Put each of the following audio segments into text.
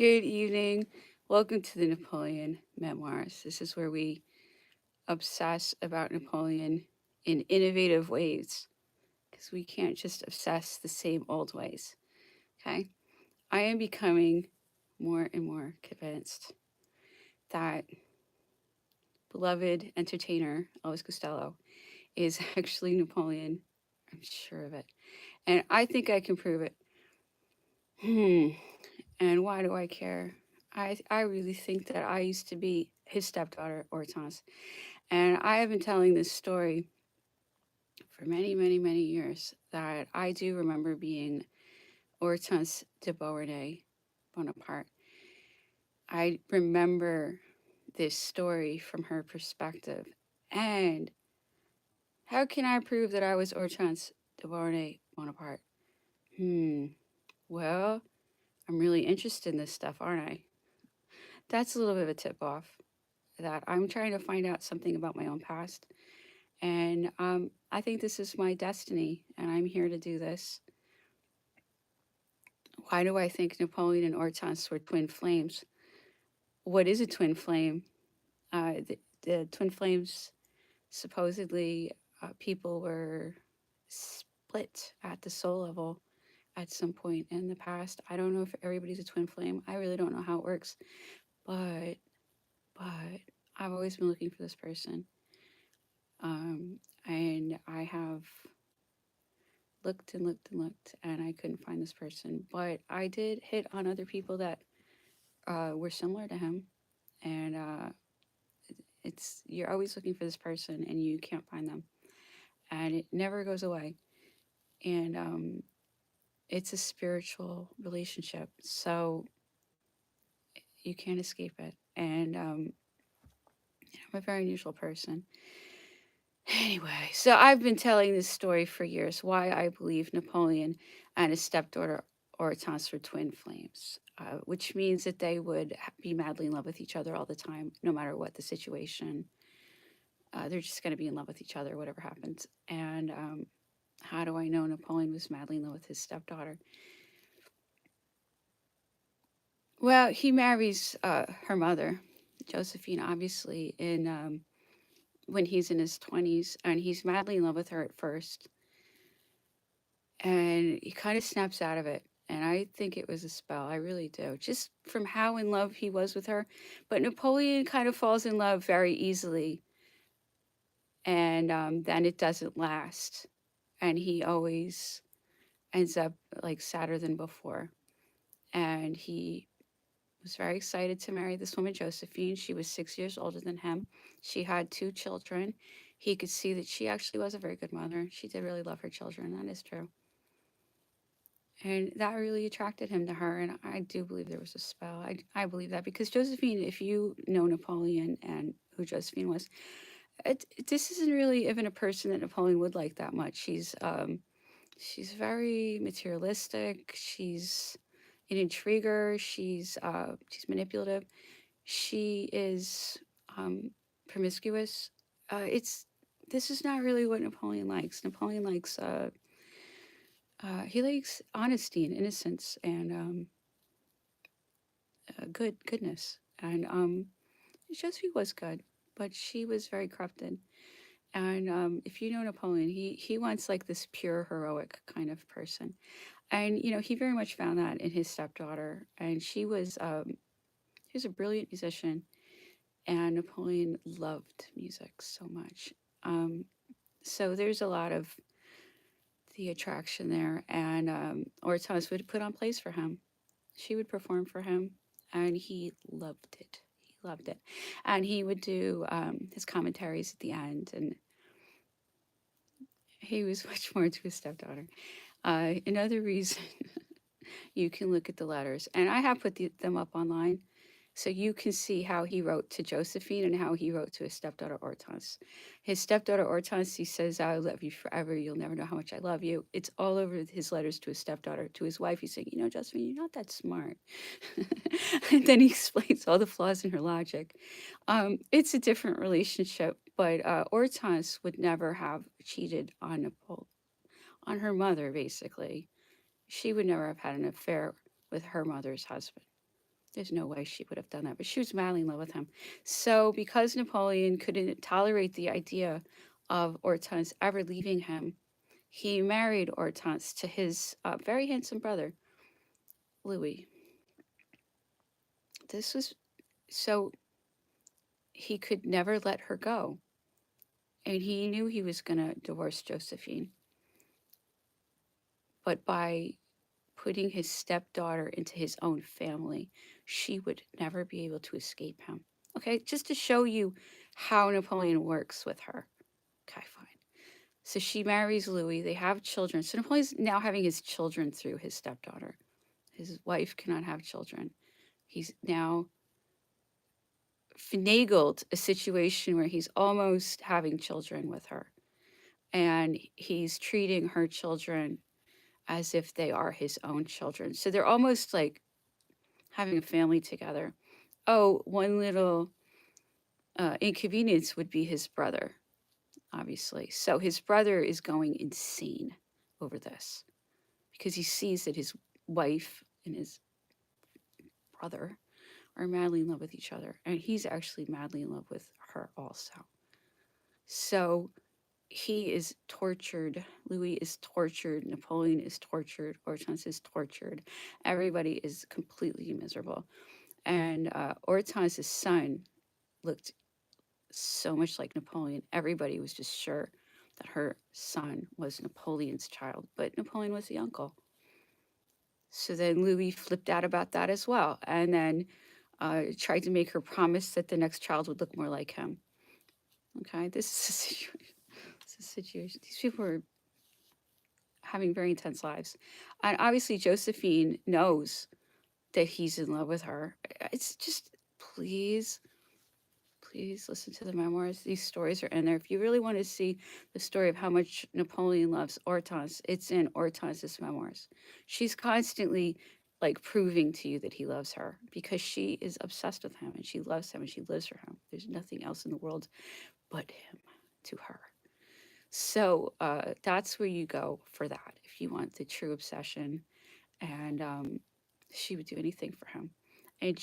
Good evening. Welcome to the Napoleon Memoirs. This is where we obsess about Napoleon in innovative ways because we can't just obsess the same old ways. Okay. I am becoming more and more convinced that beloved entertainer Elvis Costello is actually Napoleon. I'm sure of it. And I think I can prove it. Hmm. And why do I care? I really think that I used to be his stepdaughter, Hortense. And I have been telling this story for many, many, many years that I do remember being Hortense de Beauharnais Bonaparte. I remember this story from her perspective. And how can I prove that I was Hortense de Beauharnais Bonaparte? Hmm. Well, I'm really interested in this stuff, aren't I? That's a little bit of a tip off that I'm trying to find out something about my own past. And I think this is my destiny, and I'm here to do this. Why do I think Napoleon and Hortense were twin flames? What is a twin flame? The twin flames, supposedly, people were split at the soul level at some point in the past. I don't know if everybody's a twin flame. I really don't know how it works, but but I've always been looking for this person, and I have looked and looked and looked, and I couldn't find this person. But I did hit on other people that were similar to him, and it's you're always looking for this person, and you can't find them, and it never goes away. And it's a spiritual relationship, so you can't escape it. And I'm a very unusual person. Anyway, so I've been telling this story for years why I believe Napoleon and his stepdaughter Hortense were twin flames, which means that they would be madly in love with each other all the time, no matter what the situation. They're just going to be in love with each other, whatever happens. And how do I know Napoleon was madly in love with his stepdaughter? Well, he marries her mother, Josephine, obviously, in when he's in his 20s, and he's madly in love with her at first, and he kind of snaps out of it. And I think it was a spell. I really do. Just from how in love he was with her. But Napoleon kind of falls in love very easily. And then it doesn't last. And he always ends up like sadder than before. And he was very excited to marry this woman, Josephine. She was 6 years older than him. She had two children. He could see that she actually was a very good mother. She did really love her children. That is true. And that really attracted him to her. And I do believe there was a spell. I believe that because Josephine, if you know Napoleon and who Josephine was, this isn't really even a person that Napoleon would like that much. She's very materialistic. She's an intriguer. She's manipulative. She is promiscuous. It's This is not really what Napoleon likes. Napoleon likes he likes honesty and innocence and goodness. And Josephine was good, but she was very corrupted. And if you know Napoleon, he wants like this pure heroic kind of person. And he very much found that in his stepdaughter. And she was a brilliant musician, and Napoleon loved music so much. Um, so there's a lot of the attraction there. And Hortense would put on plays for him. She would perform for him, and he loved it. He loved it. And he would do his commentaries at the end, and he was much more to his stepdaughter. Another reason you can look at the letters, and I have put them up online. So you can see how he wrote to Josephine and how he wrote to his stepdaughter Hortense. His stepdaughter Hortense, he says, "I love you forever. You'll never know how much I love you." It's all over his letters to his stepdaughter. To his wife, he's saying, Josephine, you're not that smart." And then he explains all the flaws in her logic. It's a different relationship, but Hortense would never have cheated on her mother, basically. She would never have had an affair with her mother's husband. There's no way she would have done that, but she was madly in love with him. So, because Napoleon couldn't tolerate the idea of Hortense ever leaving him, he married Hortense to his very handsome brother, Louis. This was so he could never let her go. And he knew he was going to divorce Josephine. But by putting his stepdaughter into his own family, she would never be able to escape him. Okay, just to show you how Napoleon works with her. Okay, fine. So she marries Louis. They have children. So Napoleon's now having his children through his stepdaughter. His wife cannot have children. He's now finagled a situation where he's almost having children with her. And he's treating her children as if they are his own children. So they're almost like having a family together. Oh, one little inconvenience would be his brother, obviously. So his brother is going insane over this because he sees that his wife and his brother are madly in love with each other. And he's actually madly in love with her also. So he is tortured. Louis is tortured. Napoleon is tortured. Hortense is tortured. Everybody is completely miserable. And Hortense's son looked so much like Napoleon. Everybody was just sure that her son was Napoleon's child, but Napoleon was the uncle. So then Louis flipped out about that as well, and then tried to make her promise that the next child would look more like him. Okay, this is a situation. This is a situation. These people are having very intense lives, and obviously Josephine knows that he's in love with her. It's just please please listen to the memoirs. These stories are in there. If you really want to see the story of how much Napoleon loves Hortense, it's in Hortense's memoirs. She's constantly like proving to you that he loves her because she is obsessed with him and she loves him and she lives for him. There's nothing else in the world but him to her. So that's where you go for that if you want the true obsession. And she would do anything for him. And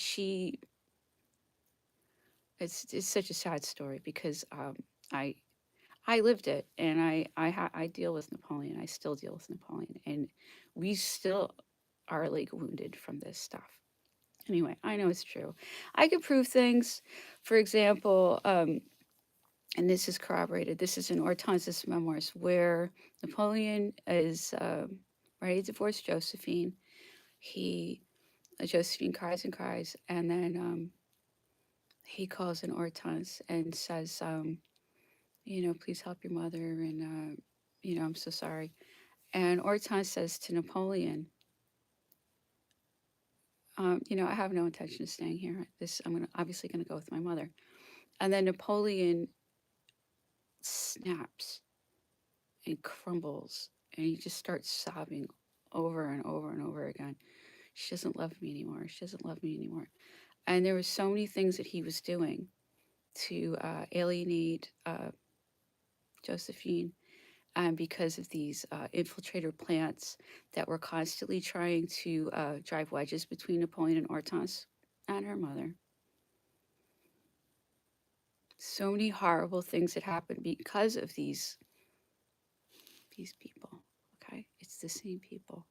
it's such a sad story because I I lived it, and I deal with Napoleon. I still deal with Napoleon, and we still are like wounded from this stuff. Anyway, I know it's true. I can prove things. For example, and this is corroborated. This is in Hortense's memoirs, where Napoleon is ready to divorce Josephine. He Josephine cries and cries, and then he calls in Hortense and says, please help your mother, and I'm so sorry. And Hortense says to Napoleon, I have no intention of staying here. I'm obviously gonna go with my mother. And then Napoleon snaps and crumbles, and he just starts sobbing over and over and over again. She doesn't love me anymore. She doesn't love me anymore. And there were so many things that he was doing to alienate Josephine, because of these infiltrator plants that were constantly trying to drive wedges between Napoleon and Hortense and her mother. So many horrible things that happened because of these people. Okay, it's the same people.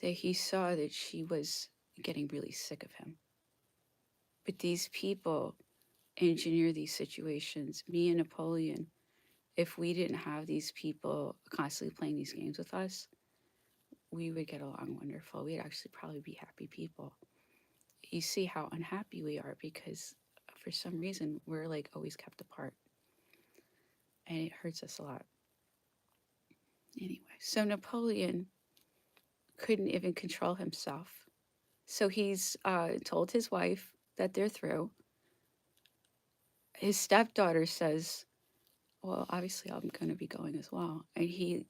That he saw that she was getting really sick of him. But these people engineer these situations. Me and Napoleon, if we didn't have these people constantly playing these games with us, we would get along wonderful. We'd actually probably be happy people. You see how unhappy we are because for some reason we're like always kept apart. And it hurts us a lot. Anyway, so Napoleon couldn't even control himself. So he's told his wife that they're through. His stepdaughter says, well, obviously I'm going to be going as well. And he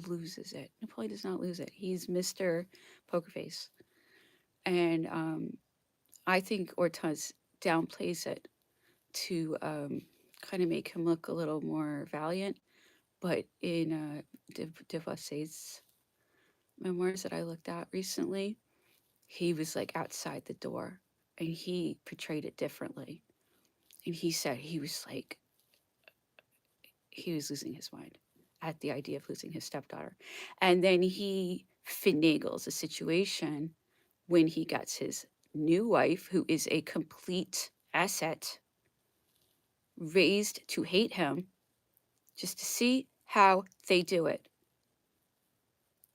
loses it. Napoleon does not lose it. He's Mr. Poker Face. And I think Hortense downplays it to kind of make him look a little more valiant. But in Devasse's memoirs that I looked at recently, he was like outside the door and he portrayed it differently. And he said he was losing his mind at the idea of losing his stepdaughter. And then he finagles a situation when he gets his new wife, who is a complete asset, raised to hate him, just to see how they do it.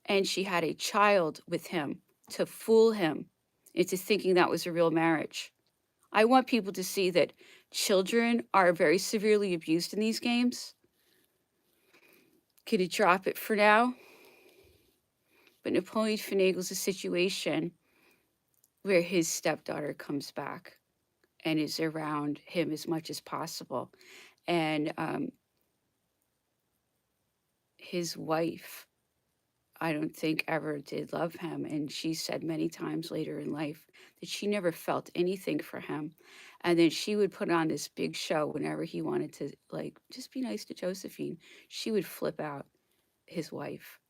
And she had a child with him to fool him into thinking that was a real marriage. I want people to see that children are very severely abused in these games. Could you drop it for now? But Napoleon finagles a situation where his stepdaughter comes back and is around him as much as possible. And his wife, I don't think ever did love him. And she said many times later in life that she never felt anything for him. And then she would put on this big show whenever he wanted to, like, just be nice to Josephine. She would flip out, his wife.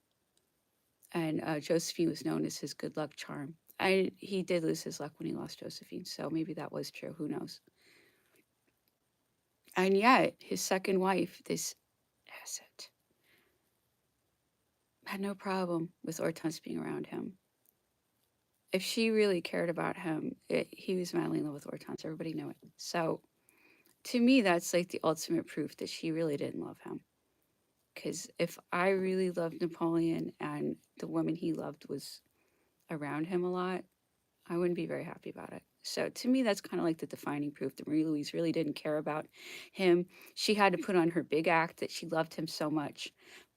And Josephine was known as his good luck charm. He did lose his luck when he lost Josephine, so maybe that was true. Who knows? And yet, his second wife, this asset, had no problem with Hortense being around him. If she really cared about him, he was madly in love with Hortense. Everybody knew it. So, to me, that's like the ultimate proof that she really didn't love him. Because if I really loved Napoleon and the woman he loved was around him a lot, I wouldn't be very happy about it. So to me, that's kind of like the defining proof that Marie Louise really didn't care about him. She had to put on her big act that she loved him so much,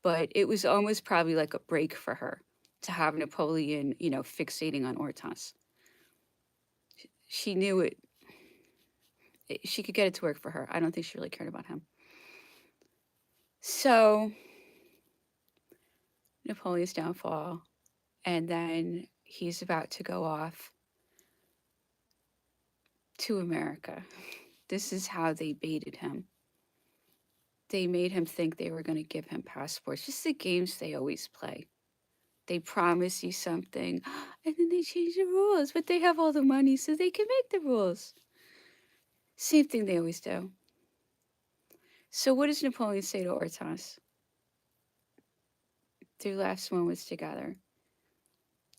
but it was almost probably like a break for her to have Napoleon, fixating on Hortense. She knew it. She could get it to work for her. I don't think she really cared about him. So Napoleon's downfall, and then he's about to go off to America. This is how they baited him. They made him think they were going to give him passports. Just the games they always play. They promise you something, and then they change the rules, but they have all the money so they can make the rules. Same thing they always do. So what does Napoleon say to Hortense? Their last moments together.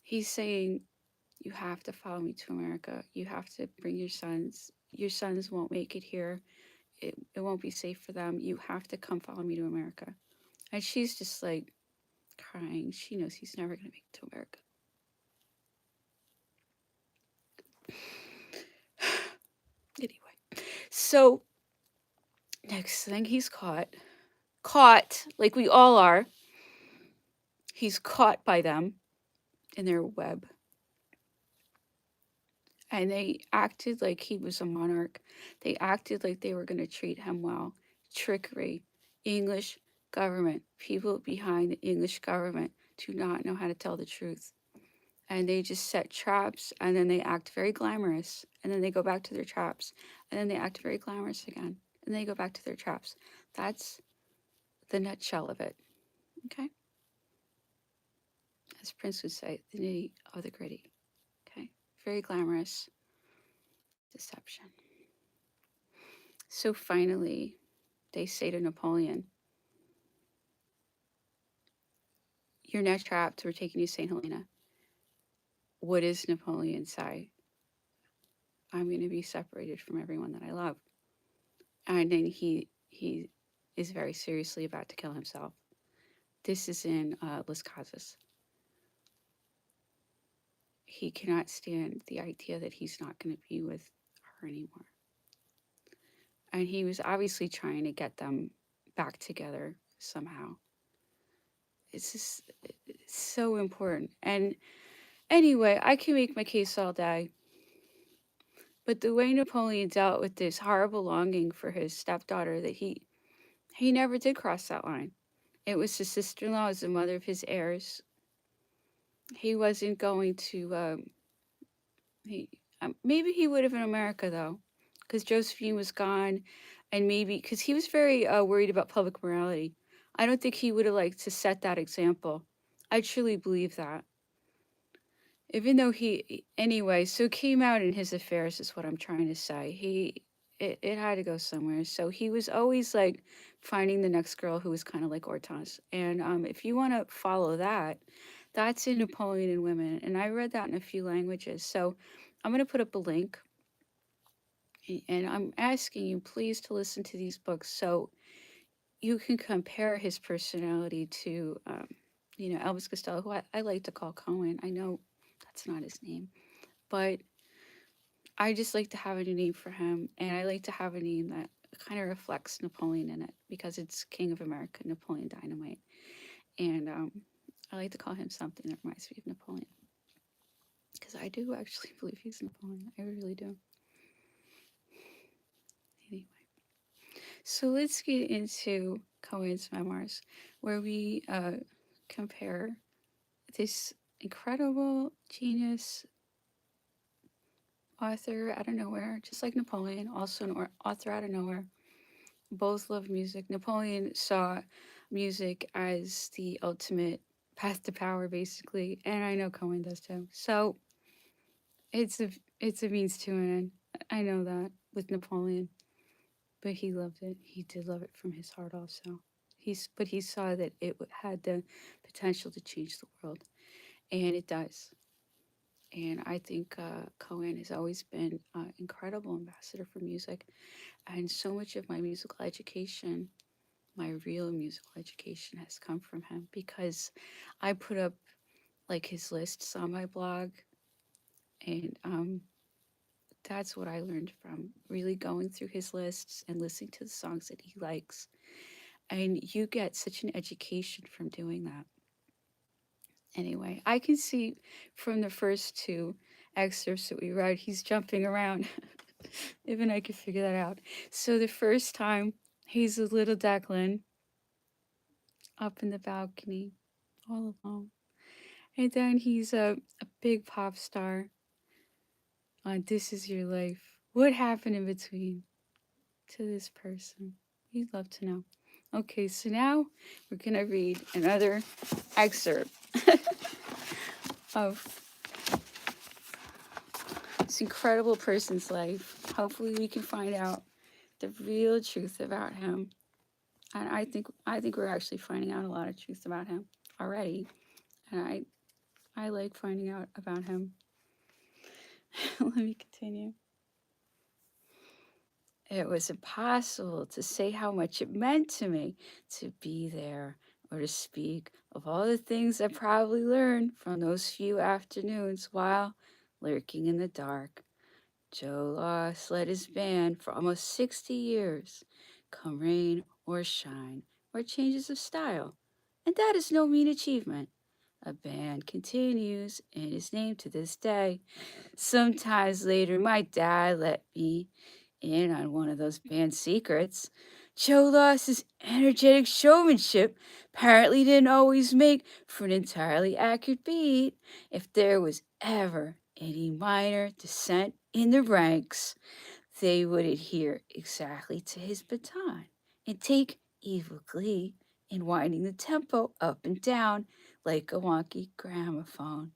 He's saying, you have to follow me to America. You have to bring your sons. Your sons won't make it here. It won't be safe for them. You have to come follow me to America. And she's just like crying. She knows he's never going to make it to America. Anyway, so next thing he's caught, like we all are. He's caught by them in their web. And they acted like he was a monarch. They acted like they were going to treat him well. Trickery. English government. People behind the English government do not know how to tell the truth. And they just set traps, and then they act very glamorous, and then they go back to their traps, and then they act very glamorous again, and they go back to their traps. That's the nutshell of it. Okay? As Prince would say, the nitty of the gritty. Okay? Very glamorous deception. So finally, they say to Napoleon, you're now trapped. We're taking you to St. Helena. What does Napoleon say? I'm going to be separated from everyone that I love. And then he is very seriously about to kill himself. This is in Las Casas. He cannot stand the idea that he's not going to be with her anymore. And he was obviously trying to get them back together somehow. It's just it's so important. And anyway, I can make my case all day. But the way Napoleon dealt with this horrible longing for his stepdaughter, that he never did cross that line. It was his sister-in-law as the mother of his heirs. He wasn't going to, maybe he would have in America though, because Josephine was gone, and maybe, because he was very worried about public morality. I don't think he would have liked to set that example. I truly believe that. even though anyway, so it came out in his affairs is what I'm trying to say. It had to go somewhere. So he was always like finding the next girl who was kind of like Hortense. And if you want to follow that, that's in Napoleon and Women. And I read that in a few languages. So I'm going to put up a link. And I'm asking you please to listen to these books so you can compare his personality to, Elvis Costello, who I like to call Cohen. I know that's not his name, but I just like to have a name for him, and I like to have a name that kind of reflects Napoleon in it because it's King of America, Napoleon Dynamite, and I like to call him something that reminds me of Napoleon because I do actually believe he's Napoleon. I really do. Anyway, so let's get into Koand's memoirs, where we compare this incredible genius author out of nowhere, just like Napoleon, also an author out of nowhere. Both love music. Napoleon saw music as the ultimate path to power, basically, and I know Cohen does too. So it's a means to an end. I know that with Napoleon, but he loved it. He did love it from his heart, also. But he saw that it had the potential to change the world, and it does. And I think Cohen has always been an incredible ambassador for music. And so much of my musical education, my real musical education, has come from him because I put up like his lists on my blog. And that's what I learned from really going through his lists and listening to the songs that he likes. And you get such an education from doing that. Anyway, I can see from the first two excerpts that we read, he's jumping around. Even I could figure that out. So the first time, he's a little Declan up in the balcony, all alone. And then he's a big pop star on This Is Your Life. What happened in between to this person? We'd love to know. Okay, so now we're going to read another excerpt of this incredible person's life. Hopefully we can find out the real truth about him. And I think we're actually finding out a lot of truth about him already. And I like finding out about him. Let me continue. It was impossible to say how much it meant to me to be there or to speak of all the things I probably learned from those few afternoons while lurking in the dark. Joe Loss led his band for almost 60 years, come rain or shine, or changes of style. And that is no mean achievement. A band continues in his name to this day. Sometimes later, my dad let me in on one of those band secrets. Joe Loss's energetic showmanship apparently didn't always make for an entirely accurate beat. If there was ever any minor dissent in the ranks, they would adhere exactly to his baton and take evil glee in winding the tempo up and down like a wonky gramophone.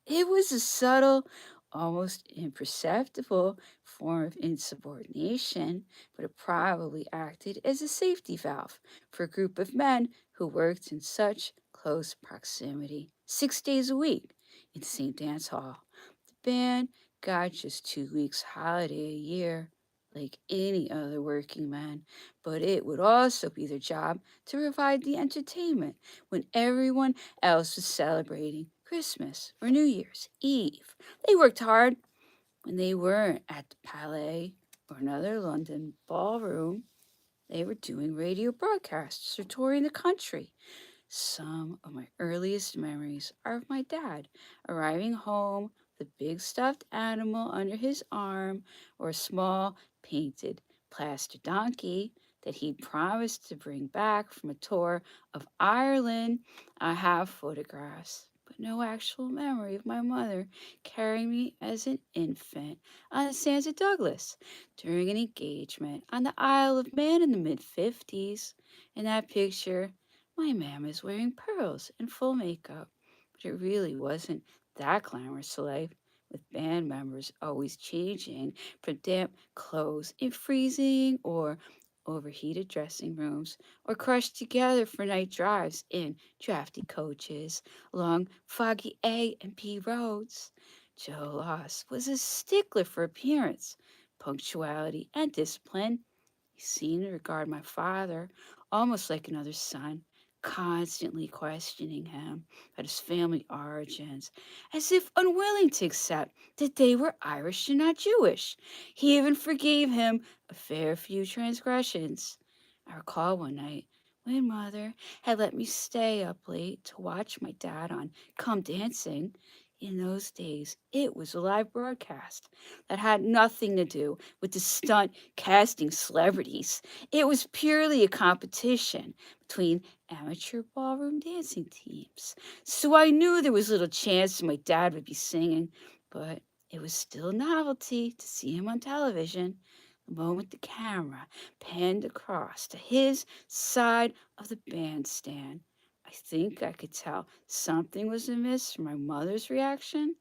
It was a subtle, almost imperceptible form of insubordination, but it probably acted as a safety valve for a group of men who worked in such close proximity 6 days a week in St. Dan's Hall. The band got just 2 weeks holiday a year, like any other working man, but it would also be their job to provide the entertainment when everyone else was celebrating Christmas or New Year's Eve. They worked hard when they weren't at the Palais or another London ballroom. They were doing radio broadcasts or touring the country. Some of my earliest memories are of my dad arriving home with a big stuffed animal under his arm or a small painted plaster donkey that he'd promised to bring back from a tour of Ireland. I have photographs, but no actual memory of my mother carrying me as an infant on the sands of Douglas during an engagement on the Isle of Man in the mid-50s. In that picture, my mom is wearing pearls and full makeup, but it really wasn't that glamorous life, with band members always changing from damp clothes in freezing or overheated dressing rooms, or crushed together for night drives in drafty coaches along foggy A and B roads. Joe Loss was a stickler for appearance, punctuality, and discipline. He seemed to regard my father almost like another son, constantly questioning him about his family origins, as if unwilling to accept that they were Irish and not Jewish. He even forgave him a fair few transgressions. I recall one night when mother had let me stay up late to watch my dad on Come Dancing. In those days, it was a live broadcast that had nothing to do with the stunt casting celebrities. It was purely a competition between amateur ballroom dancing teams. So I knew there was little chance my dad would be singing, but it was still a novelty to see him on television. The moment the camera panned across to his side of the bandstand, I think I could tell something was amiss from my mother's reaction.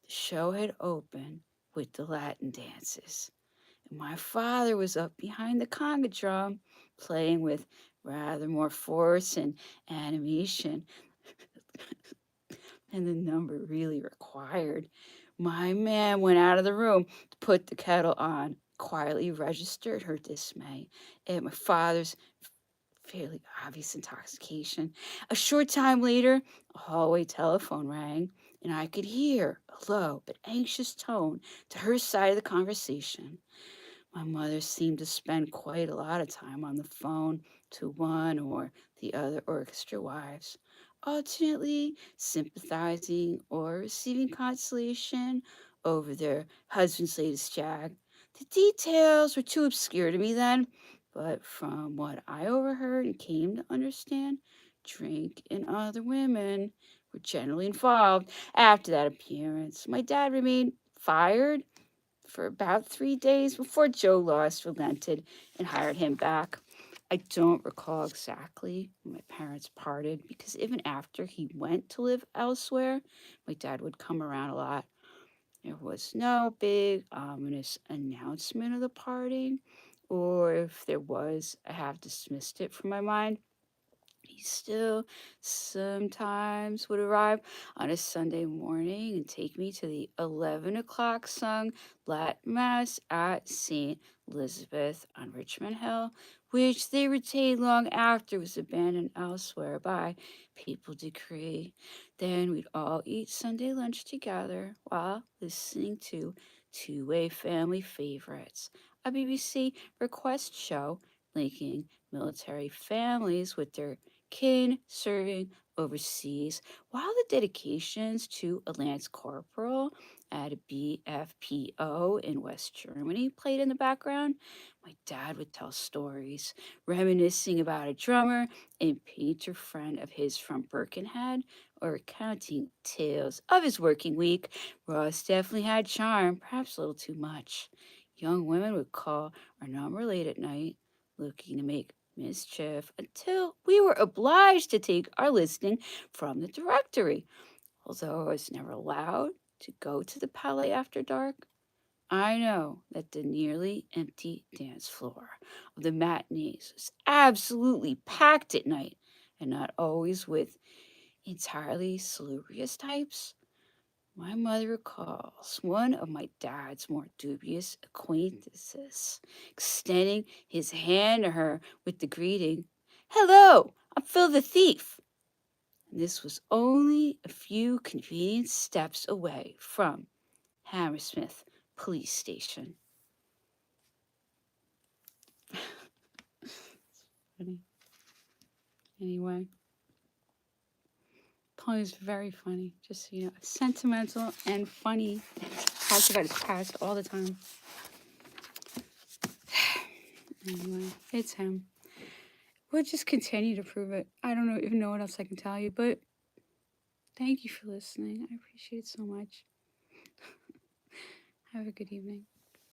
The show had opened with the Latin dances, and my father was up behind the conga drum, playing with rather more force and animation than the number really required. My man went out of the room to put the kettle on, quietly registered her dismay at my father's fairly obvious intoxication. A short time later, a hallway telephone rang, and I could hear a low but anxious tone to her side of the conversation. My mother seemed to spend quite a lot of time on the phone to one or the other orchestra wives, alternately sympathizing or receiving consolation over their husband's latest jag. The details were too obscure to me then, but from what I overheard and came to understand, drink and other women were generally involved. After that appearance, my dad remained fired for about 3 days before Joe Loss relented and hired him back. I don't recall exactly when my parents parted because even after he went to live elsewhere, my dad would come around a lot. There was no big, ominous announcement of the parting, or if there was, I have dismissed it from my mind. He still sometimes would arrive on a Sunday morning and take me to the 11 o'clock sung Latin Mass at St. Elizabeth on Richmond Hill, which they retained long after it was abandoned elsewhere by papal decree. Then we'd all eat Sunday lunch together while listening to two-way family favorites, a BBC request show linking military families with their kin serving overseas, while the dedications to a Lance Corporal at a BFPO in West Germany played in the background. My dad would tell stories, reminiscing about a drummer and painter friend of his from Birkenhead, or recounting tales of his working week. Ross definitely had charm, perhaps a little too much. Young women would call our number late at night, looking to make mischief until we were obliged to take our listing from the directory. Although I was never allowed to go to the Palais after dark, I know that the nearly empty dance floor of the matinees was absolutely packed at night, and not always with entirely salubrious types. My mother recalls one of my dad's more dubious acquaintances extending his hand to her with the greeting, "Hello, I'm Phil the Thief." And this was only a few convenient steps away from Hammersmith Police Station. Funny. Anyway, poem is very funny, just so you know. Sentimental and funny. Talks about his past all the time. Anyway, it's him. We'll just continue to prove it. I don't know, even know what else I can tell you, but thank you for listening. I appreciate it so much. Have a good evening.